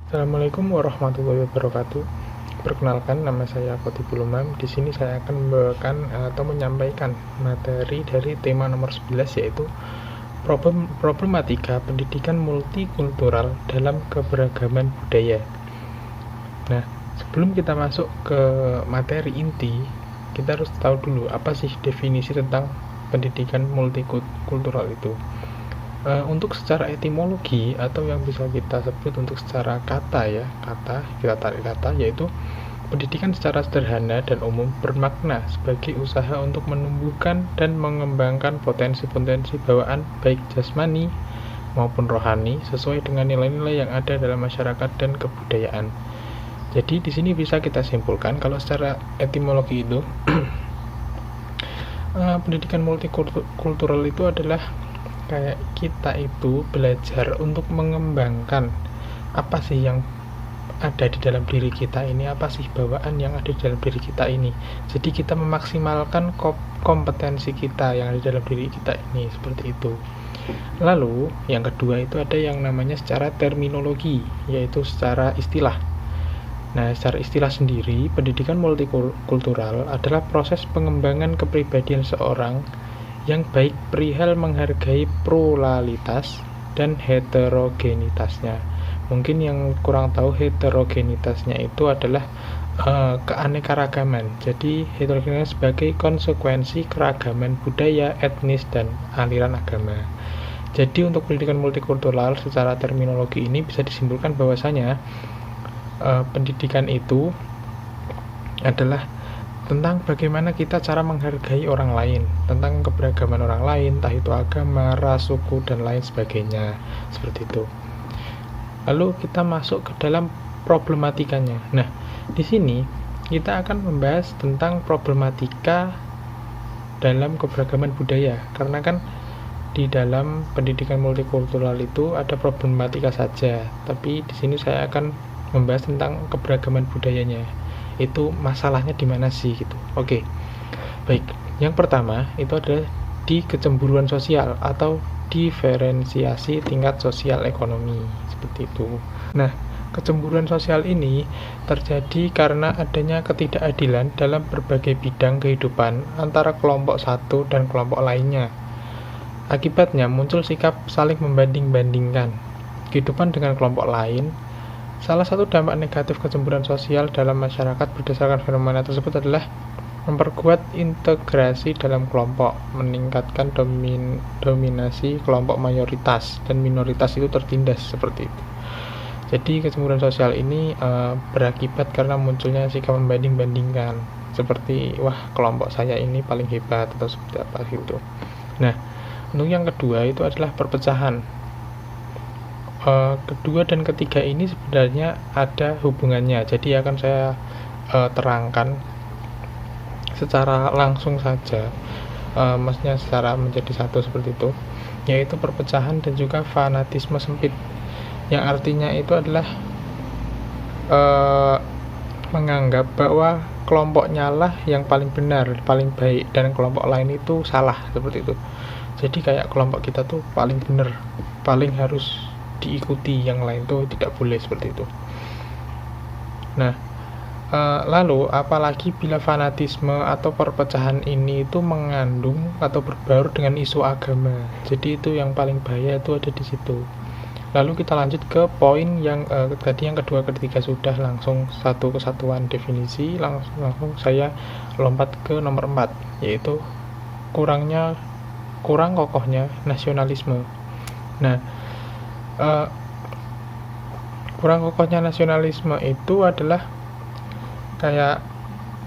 Assalamualaikum warahmatullahi wabarakatuh. Perkenalkan, nama saya Qotibul Umam. Di sini saya akan membawakan atau menyampaikan materi dari tema nomor 11, yaitu problematika pendidikan multikultural dalam keberagaman budaya. Nah, sebelum kita masuk ke materi inti, kita harus tahu dulu apa sih definisi tentang pendidikan multikultural itu. Untuk secara etimologi atau yang bisa kita sebut untuk secara kita tarik kata, yaitu pendidikan secara sederhana dan umum bermakna sebagai usaha untuk menumbuhkan dan mengembangkan potensi-potensi bawaan baik jasmani maupun rohani sesuai dengan nilai-nilai yang ada dalam masyarakat dan kebudayaan. Jadi di sini bisa kita simpulkan kalau secara etimologi itu pendidikan multikultural itu adalah kayak kita itu belajar untuk mengembangkan apa sih yang ada di dalam diri kita ini, apa sih bawaan yang ada di dalam diri kita ini. Jadi kita memaksimalkan kompetensi kita yang ada di dalam diri kita ini, seperti itu. Lalu yang kedua itu ada yang namanya secara terminologi, yaitu secara istilah. Nah, secara istilah sendiri, pendidikan multikultural adalah proses pengembangan kepribadian seorang yang baik perihal menghargai pluralitas dan heterogenitasnya. Mungkin yang kurang tahu heterogenitasnya itu adalah keanekaragaman. Jadi heterogenitas sebagai konsekuensi keragaman budaya, etnis, dan aliran agama. Jadi untuk pendidikan multikultural secara terminologi ini bisa disimpulkan bahwasanya pendidikan itu adalah tentang bagaimana kita cara menghargai orang lain, tentang keberagaman orang lain, entah itu agama, ras, suku, dan lain sebagainya, seperti itu. Lalu kita masuk ke dalam problematikanya. Nah, di sini kita akan membahas tentang problematika dalam keberagaman budaya, karena kan di dalam pendidikan multikultural itu ada problematika saja, tapi di sini saya akan membahas tentang keberagaman budayanya. Itu masalahnya di mana sih gitu. Oke. Baik. Yang pertama itu adalah di kecemburuan sosial atau diferensiasi tingkat sosial ekonomi, seperti itu. Nah, kecemburuan sosial ini terjadi karena adanya ketidakadilan dalam berbagai bidang kehidupan antara kelompok satu dan kelompok lainnya. Akibatnya muncul sikap saling membanding-bandingkan kehidupan dengan kelompok lain. Salah satu dampak negatif kecemburuan sosial dalam masyarakat berdasarkan fenomena tersebut adalah memperkuat integrasi dalam kelompok, meningkatkan dominasi kelompok mayoritas, dan minoritas itu tertindas seperti itu. Jadi kecemburuan sosial ini berakibat karena munculnya sikap membanding-bandingkan, seperti wah kelompok saya ini paling hebat atau seperti apa gitu. Nah, untuk yang kedua itu adalah perpecahan. Kedua dan ketiga ini sebenarnya ada hubungannya, jadi akan saya terangkan secara langsung saja, maksudnya secara menjadi satu seperti itu, yaitu perpecahan dan juga fanatisme sempit, yang artinya itu adalah menganggap bahwa kelompoknya lah yang paling benar, paling baik, dan kelompok lain itu salah, seperti itu. Jadi kayak kelompok kita tuh paling benar, paling harus diikuti, yang lain tuh tidak boleh, seperti itu. Nah, lalu apalagi bila fanatisme atau perpecahan ini itu mengandung atau berbaur dengan isu agama. Jadi itu yang paling bahaya itu ada di situ. Lalu kita lanjut ke poin yang tadi yang kedua ketiga sudah langsung satu kesatuan definisi, langsung saya lompat ke nomor 4, yaitu kurang kokohnya nasionalisme. Nah, kurang kokohnya nasionalisme itu adalah kayak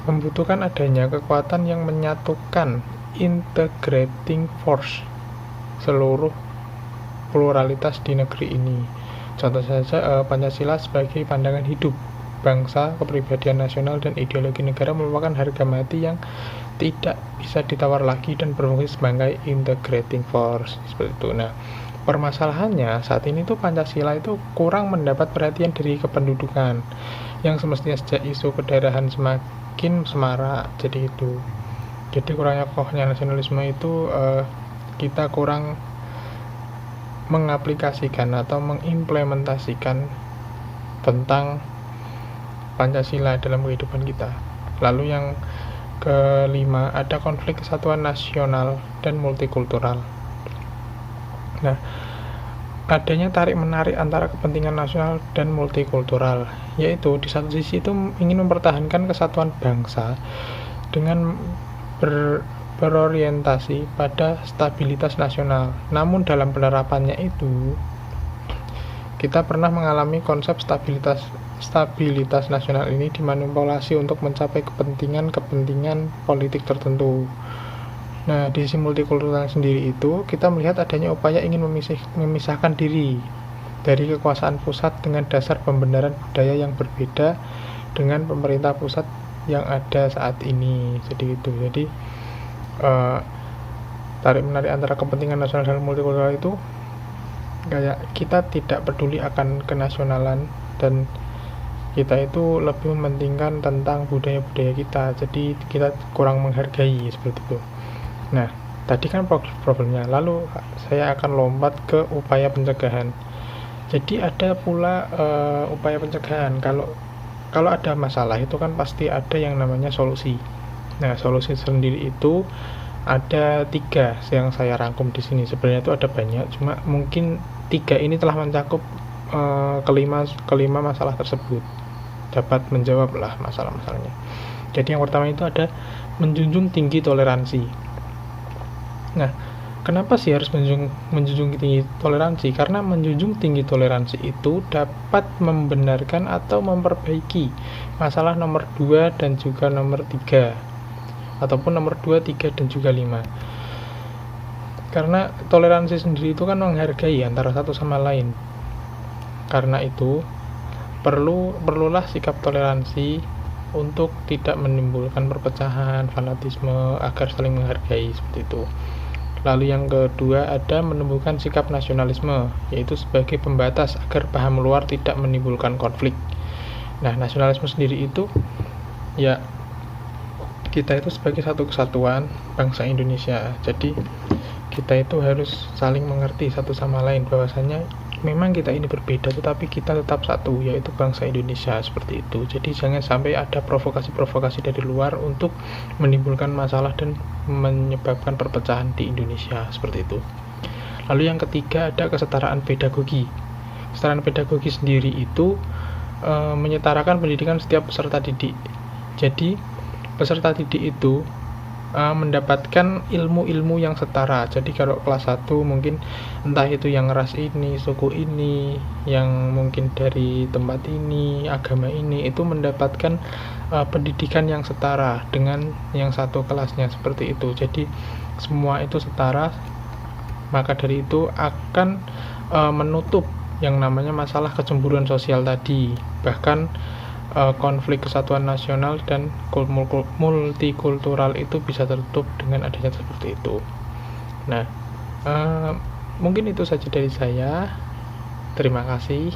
membutuhkan adanya kekuatan yang menyatukan integrating force seluruh pluralitas di negeri ini. Contoh saja Pancasila sebagai pandangan hidup bangsa, kepribadian nasional, dan ideologi negara merupakan harga mati yang tidak bisa ditawar lagi dan berfungsi sebagai integrating force, seperti itu. Nah, permasalahannya saat ini tuh Pancasila itu kurang mendapat perhatian dari kependudukan, yang semestinya sejak isu kedaerahan semakin semarak. Jadi kurangnya kokohnya nasionalisme itu kita kurang mengaplikasikan atau mengimplementasikan tentang Pancasila dalam kehidupan kita. Lalu yang kelima, ada konflik kesatuan nasional dan multikultural. Nah, adanya tarik-menarik antara kepentingan nasional dan multikultural, yaitu di satu sisi itu ingin mempertahankan kesatuan bangsa dengan berorientasi pada stabilitas nasional. Namun dalam penerapannya itu, kita pernah mengalami konsep stabilitas nasional ini dimanipulasi untuk mencapai kepentingan politik tertentu. Nah, di sisi multikultural sendiri itu, kita melihat adanya upaya ingin memisahkan diri dari kekuasaan pusat dengan dasar pembenaran budaya yang berbeda dengan pemerintah pusat yang ada saat ini. Jadi tarik-menarik antara kepentingan nasional dan multikultural itu kayak kita tidak peduli akan kenasionalan dan kita itu lebih mementingkan tentang budaya-budaya kita, jadi kita kurang menghargai seperti itu. Nah, tadi kan problemnya, lalu saya akan lompat ke upaya pencegahan. Jadi ada pula upaya pencegahan. Kalau ada masalah itu kan pasti ada yang namanya solusi. Nah, solusi sendiri itu ada 3 yang saya rangkum di sini. Sebenarnya itu ada banyak, cuma mungkin 3 ini telah mencakup kelima masalah tersebut, dapat menjawab lah masalah-masalahnya. Jadi yang pertama itu ada menjunjung tinggi toleransi. Nah, kenapa sih harus menjunjung tinggi toleransi? Karena menjunjung tinggi toleransi itu dapat membenarkan atau memperbaiki masalah nomor 2 dan juga nomor 3, ataupun nomor 2, 3, dan juga 5. Karena toleransi sendiri itu kan menghargai antara satu sama lain. Karena itu perlulah sikap toleransi untuk tidak menimbulkan perpecahan, fanatisme, agar saling menghargai seperti itu. Lalu yang kedua ada menumbuhkan sikap nasionalisme, yaitu sebagai pembatas agar paham luar tidak menimbulkan konflik. Nah, nasionalisme sendiri itu ya kita itu sebagai satu kesatuan bangsa Indonesia. Jadi kita itu harus saling mengerti satu sama lain bahwasanya memang kita ini berbeda tetapi kita tetap satu, yaitu bangsa Indonesia, seperti itu. Jadi jangan sampai ada provokasi-provokasi dari luar untuk menimbulkan masalah dan menyebabkan perpecahan di Indonesia, seperti itu. Lalu yang ketiga ada kesetaraan pedagogi. Kesetaraan pedagogi sendiri itu menyetarakan pendidikan setiap peserta didik. Jadi peserta didik itu mendapatkan ilmu-ilmu yang setara. Jadi kalau kelas 1 mungkin entah itu yang ras ini, suku ini, yang mungkin dari tempat ini, agama ini, itu mendapatkan pendidikan yang setara dengan yang satu kelasnya, seperti itu. Jadi semua itu setara, maka dari itu akan menutup yang namanya masalah kecemburuan sosial tadi. Bahkan konflik kesatuan nasional dan multikultural itu bisa tertutup dengan adanya seperti itu. Nah, mungkin itu saja dari saya. Terima kasih.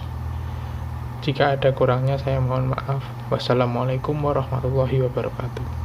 Jika ada kurangnya saya mohon maaf. Wassalamualaikum warahmatullahi wabarakatuh.